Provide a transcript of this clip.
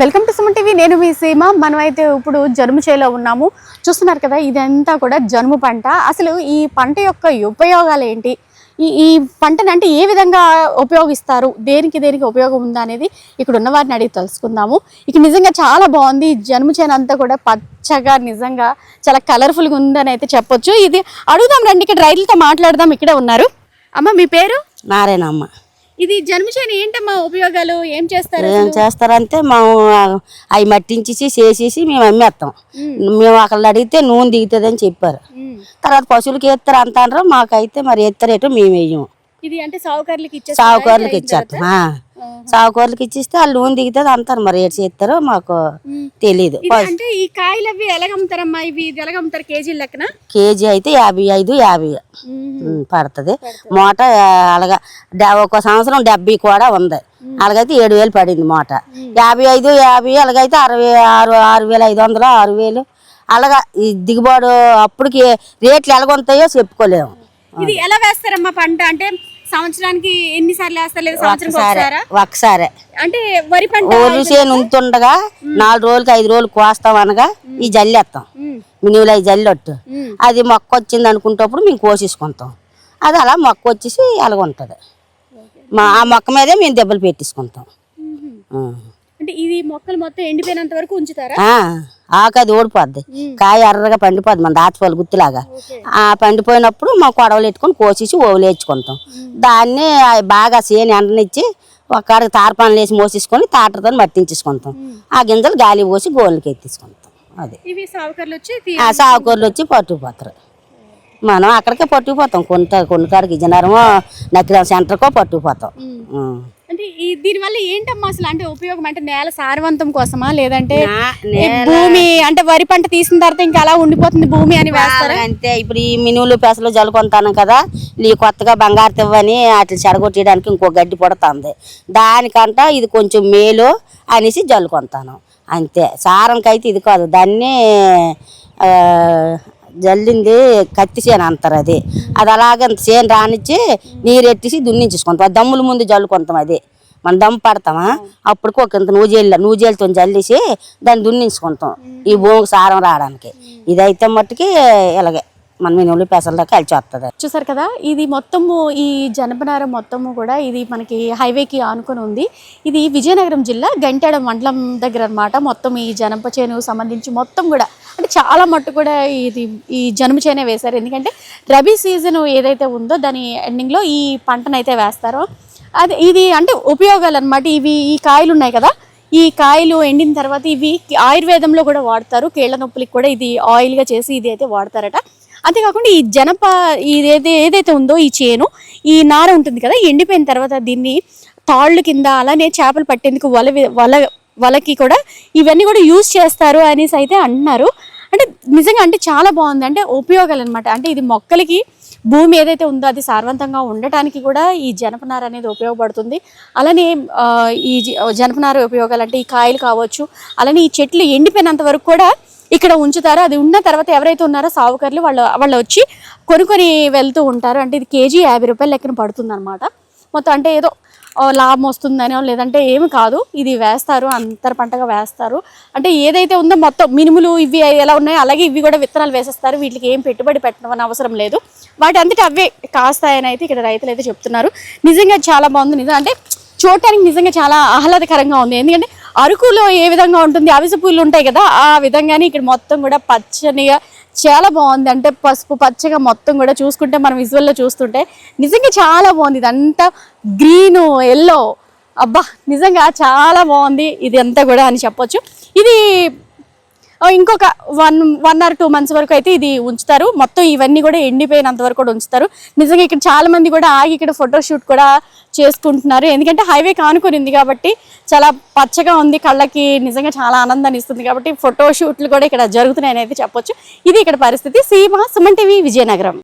Welcome to Suman TV. నేను మీ సీమ. మనమైతే ఇప్పుడు జనుము చేలో ఉన్నాము. చూస్తున్నారు కదా, ఇదంతా కూడా జనుము పంట. అసలు ఈ పంట యొక్క ఉపయోగాలు ఏంటి, ఈ పంటను అంటే ఏ విధంగా ఉపయోగిస్తారు, దేనికి ఉపయోగం ఉందా అనేది ఇక్కడ ఉన్న వారిని అడిగి తెలుసుకుందాము. ఇక నిజంగా చాలా బాగుంది. జనుము చేను అంతా కూడా పచ్చగా నిజంగా చాలా కలర్ఫుల్గా ఉందని అయితే చెప్పొచ్చు. ఇది అడుగుదాం రండి, ఇక్కడ రైతులతో మాట్లాడదాం. ఇక్కడే ఉన్నారు. అమ్మ, మీ పేరు? నారాయణమ్మ. ఇది జనుము చేను ఏంటమ్మా ఉపయోగాలు, ఏం చేస్తారు? ఏం చేస్తారంటే మేము అవి మట్టించేసి చేసేసి మేము అమ్మేస్తాం. మేము అక్కడ అడిగితే నూనె దిగుతుంది అని చెప్పారు. తర్వాత పశువులకి వేస్తారు అంటారు, మాకైతే మరి ఎత్తరేటో మేము వేయము. ఇది అంటే సావుకారులకి ఇచ్చేస్తాం. సావుకారులకి ఇచ్చిస్తే వాళ్ళు నూనె దిగుతుంది అంటారు, మరి ఏడు చేస్తారో మాకు తెలీదు. అంటే ఈ కాయలు అవి ఎలాగమ్ముతారమ్మా? ఇవి ఎలాగమ్ముతారు కేజీ లెక్కన? కేజీ అయితే 55 పడుతుంది మూట. అలాగా ఒక సంవత్సరం 70 కూడా ఉంది. అలాగైతే 7,000 పడింది మూట. 55 అలాగైతే 6,500 6,000 అలాగా. ఈ దిగుబడి అప్పటికి రేట్లు ఎలాగొంటాయో చెప్పుకోలేము. ఇది ఎలా వేస్తారమ్మా పంట? అంటే సంవత్సరానికి ఎన్నిసార్లు వేస్తారు? లేదా ఒకసారి అంటే వరి పంట ఊరు చేను ఉంటుండగా 4 రోజులకి 5 రోజులు కోస్తాం అనగా ఈ జల్లేస్తాం. మినివులు అవి జల్లొట్టు అది మొక్క వచ్చింది అనుకుంటప్పుడు మేము కోసేసుకుంటాం. అది అలా మొక్క వచ్చేసి అలాగ ఉంటుంది. ఆ మొక్క మీదే మేము దెబ్బలు పెట్టేసుకుంటాం. అంటే ఇది మొక్కలు మొత్తం ఎండిపోయినంత వరకు ఉంచుతారా? ఆకు అది ఓడిపోద్ది, కాయ ఎర్రగా పండిపోద్ది, మన దాచిపోలు గుత్తిలాగా. ఆ పండిపోయినప్పుడు మా కొడవలు ఎట్టుకొని కోసేసి ఓవులు వేసుకుంటాం. దాన్ని బాగా సేని ఎండనిచ్చి ఒక తారపాన్లు వేసి మోసేసుకొని తాటతో మట్టించేసుకుంటాం. ఆ గింజలు గాలి పోసి గోళ్ళకి ఎత్తిసుకుంటాం. అది సావుకూరలు వచ్చి పట్టుకుపోతారు. మనం అక్కడికే పట్టుకుపోతాం. కొన్ని కాడికి విజయనగరమో నక్కిరాల సెంటర్కో పట్టుకుపోతాం. అంటే దీనివల్ల ఏంటమ్మా అసలు అంటే ఉపయోగం? అంటే నేల సారవంతం కోసమా, లేదంటే భూమి అంటే వరి పంట తీసిన తర్వాత ఇంకా అలా ఉండిపోతుంది భూమి అని వేస్తారు? అంతే. ఇప్పుడు ఈ మినువులు పెసలు జల్లుకుంటాను కదా, ఈ కొత్తగా బంగారు తివ్వని వాటిని చెడగొట్టడానికి ఇంకో గడ్డి పుడుతుంది. దానికంట ఇది కొంచెం మేలు అనేసి జల్లుకుంటాను అంతే. సారంకైతే ఇది కాదు. దాన్ని జల్లింది కత్తి చేను అంటారు. అది అలాగే చేను రానిచ్చి నీరెట్టేసి దున్నించేసుకుంటాం. దమ్ముల ముందు జల్లుకుంటాం. అది మనం దమ్ము పడతామా అప్పటికి ఒక ఇంత నూజేలతో జల్లేసి దాన్ని దున్నించుకుంటాం ఈ భూమికి సారం రావడానికి. ఇదైతే మట్టుకి ఇలాగే మన మినువులు పెసల కలిసి వస్తుంది. చూసారు కదా, ఇది మొత్తము ఈ జనపనార మొత్తము కూడా ఇది మనకి హైవేకి ఆనుకొని ఉంది. ఇది విజయనగరం జిల్లా గంట్యాడ మండలం దగ్గర అనమాట. మొత్తం ఈ జనప చేను సంబంధించి మొత్తం కూడా అంటే చాలా మట్టు కూడా ఈ జనుము చేనే వేశారు. ఎందుకంటే రబీ సీజన్ ఏదైతే ఉందో దాని ఎండింగ్లో ఈ పంటనైతే వేస్తారో అది ఇది అంటే ఉపయోగాలు అనమాట. ఈ కాయలు ఉన్నాయి కదా, ఈ కాయలు ఎండిన తర్వాత ఇవి ఆయుర్వేదంలో కూడా వాడతారు. కీళ్ళ నొప్పులకి కూడా ఇది ఆయిల్గా చేసి ఇది అయితే వాడతారట. అంతేకాకుండా ఈ ఏదైతే ఉందో ఈ చేను, ఈ నార ఉంటుంది కదా, ఎండిపోయిన తర్వాత దీన్ని తాళ్ళు కింద అలానే చేపలు పట్టేందుకు వలకి కూడా ఇవన్నీ కూడా యూజ్ చేస్తారు అనేసి అయితే అంటున్నారు. అంటే నిజంగా అంటే చాలా బాగుంది. అంటే ఉపయోగాలు అనమాట. అంటే ఇది మొక్కలకి భూమి ఏదైతే ఉందో అది సారవంతంగా ఉండటానికి కూడా ఈ జనపనార అనేది ఉపయోగపడుతుంది. అలానే ఈ జనపనార ఉపయోగాలు అంటే ఈ కాయలు కావచ్చు, అలానే ఈ చెట్లు ఎండిపోయినంత వరకు కూడా ఇక్కడ ఉంచుతారు. అది ఉన్న తర్వాత ఎవరైతే ఉన్నారో సావుకారులు వాళ్ళు వచ్చి కొనుక్కొని వెళ్తూ ఉంటారు. అంటే ఇది కేజీ 50 రూపాయల లెక్కన పడుతుంది అనమాట. మొత్తం అంటే ఏదో లాభం వస్తుందనో లేదంటే ఏమి కాదు, ఇది వేస్తారు, అంతర పంటగా వేస్తారు. అంటే ఏదైతే ఉందో మొత్తం మినుములు ఇవి ఎలా ఉన్నాయో అలాగే ఇవి కూడా విత్తనాలు వేసేస్తారు. వీటికి ఏం పెట్టుబడి పెట్టడం అవసరం లేదు, వాటి అంతటా అవే కాస్తాయని అయితే ఇక్కడ రైతులు అయితే చెప్తున్నారు. నిజంగా చాలా బాగుంది. నిజంగా అంటే చూడటానికి నిజంగా చాలా ఆహ్లాదకరంగా ఉంది. ఎందుకంటే అరకులో ఏ విధంగా ఉంటుంది, అవిసె పూలు ఉంటాయి కదా, ఆ విధంగానే ఇక్కడ మొత్తం కూడా పచ్చనిగా చాలా బాగుంది. అంటే పసుపు పచ్చగా మొత్తం కూడా చూసుకుంటే మనం విజువల్లో చూస్తుంటే నిజంగా చాలా బాగుంది. ఇదంతా గ్రీన్ ఎల్లో, అబ్బా నిజంగా చాలా బాగుంది ఇది అంతా కూడా అని చెప్పొచ్చు. ఇది ఇంకొక 1 or 2 months వరకు అయితే ఇది ఉంచుతారు. మొత్తం ఇవన్నీ కూడా ఎండిపోయినంత వరకు కూడా ఉంచుతారు. నిజంగా ఇక్కడ చాలా మంది కూడా ఆగి ఇక్కడ ఫోటోషూట్ కూడా చేసుకుంటున్నారు. ఎందుకంటే హైవే కానుకొనింది కాబట్టి చాలా పచ్చగా ఉంది, కళ్ళకి నిజంగా చాలా ఆనందాన్ని ఇస్తుంది కాబట్టి ఫోటోషూట్లు కూడా ఇక్కడ జరుగుతున్నాయని అయితే చెప్పొచ్చు. ఇది ఇక్కడ పరిస్థితి. సీమ, సుమన్ టీవీ, విజయనగరం.